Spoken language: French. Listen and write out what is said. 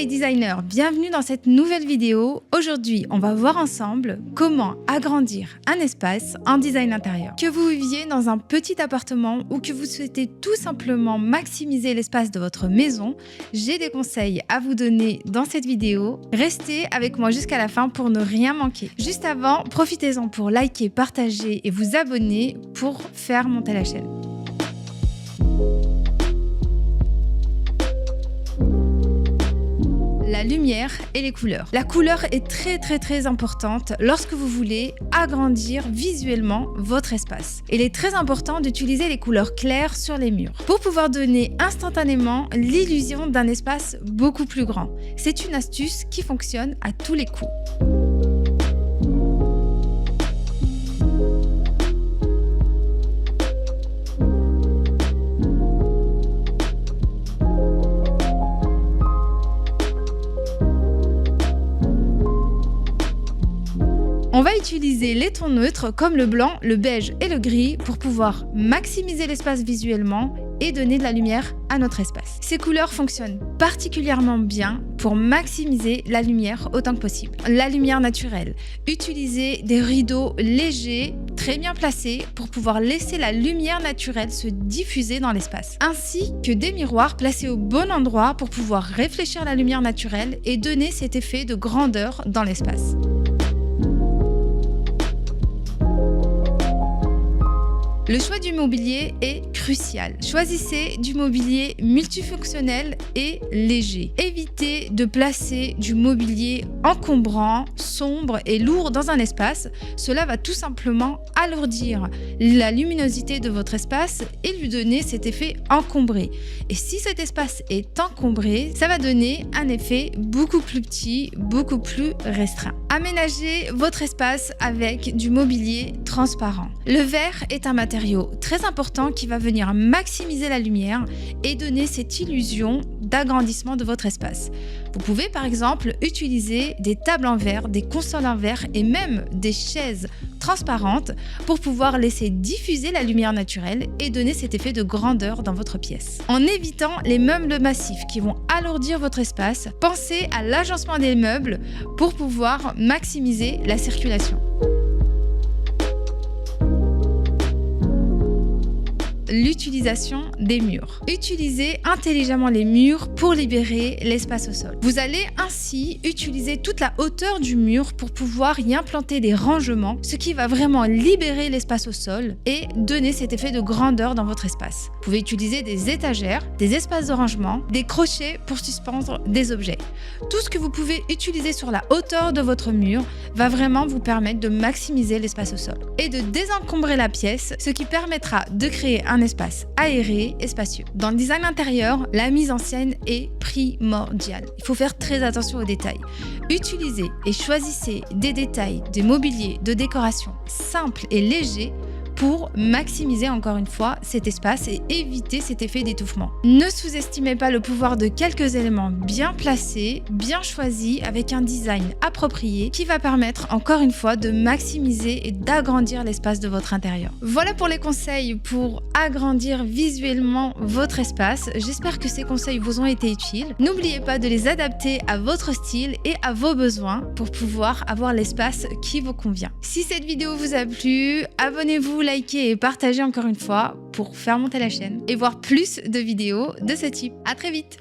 Hi designer, bienvenue dans cette nouvelle vidéo. Aujourd'hui, on va voir ensemble comment agrandir un espace en design intérieur. Que vous viviez dans un petit appartement ou que vous souhaitez tout simplement maximiser l'espace de votre maison, j'ai des conseils à vous donner dans cette vidéo. Restez avec moi jusqu'à la fin pour ne rien manquer. Juste avant, profitez-en pour liker, partager et vous abonner pour faire monter la chaîne. La lumière et les couleurs. La couleur est très importante lorsque vous voulez agrandir visuellement votre espace. Il est très important d'utiliser les couleurs claires sur les murs pour pouvoir donner instantanément l'illusion d'un espace beaucoup plus grand. C'est une astuce qui fonctionne à tous les coups. On va utiliser les tons neutres comme le blanc, le beige et le gris pour pouvoir maximiser l'espace visuellement et donner de la lumière à notre espace. Ces couleurs fonctionnent particulièrement bien pour maximiser la lumière autant que possible. La lumière naturelle. Utilisez des rideaux légers, très bien placés pour pouvoir laisser la lumière naturelle se diffuser dans l'espace. Ainsi que des miroirs placés au bon endroit pour pouvoir réfléchir la lumière naturelle et donner cet effet de grandeur dans l'espace. Le choix du mobilier est crucial. Choisissez du mobilier multifonctionnel et léger. Évitez de placer du mobilier encombrant, sombre et lourd dans un espace. Cela va tout simplement alourdir la luminosité de votre espace et lui donner cet effet encombré. Et si cet espace est encombré, ça va donner un effet beaucoup plus petit, beaucoup plus restreint. Aménagez votre espace avec du mobilier transparent. Le verre est un matériau très important qui va venir maximiser la lumière et donner cette illusion d'agrandissement de votre espace. Vous pouvez par exemple utiliser des tables en verre, des consoles en verre et même des chaises transparentes pour pouvoir laisser diffuser la lumière naturelle et donner cet effet de grandeur dans votre pièce. En évitant les meubles massifs qui vont alourdir votre espace, pensez à l'agencement des meubles pour pouvoir maximiser la circulation. L'utilisation des murs. Utilisez intelligemment les murs pour libérer l'espace au sol. Vous allez ainsi utiliser toute la hauteur du mur pour pouvoir y implanter des rangements, ce qui va vraiment libérer l'espace au sol et donner cet effet de grandeur dans votre espace. Vous pouvez utiliser des étagères, des espaces de rangement, des crochets pour suspendre des objets. Tout ce que vous pouvez utiliser sur la hauteur de votre mur va vraiment vous permettre de maximiser l'espace au sol et de désencombrer la pièce, ce qui permettra de créer un espace aéré et spacieux. Dans le design intérieur, la mise en scène est primordiale. Il faut faire très attention aux détails. Utilisez et choisissez des détails, des mobiliers, de décoration simples et légers pour maximiser encore une fois cet espace et éviter cet effet d'étouffement. Ne sous-estimez pas le pouvoir de quelques éléments bien placés, bien choisis, avec un design approprié qui va permettre encore une fois de maximiser et d'agrandir l'espace de votre intérieur. Voilà pour les conseils pour agrandir visuellement votre espace. J'espère que ces conseils vous ont été utiles. N'oubliez pas de les adapter à votre style et à vos besoins pour pouvoir avoir l'espace qui vous convient. Si cette vidéo vous a plu, abonnez-vous, likez et partagez encore une fois pour faire monter la chaîne et voir plus de vidéos de ce type. À très vite!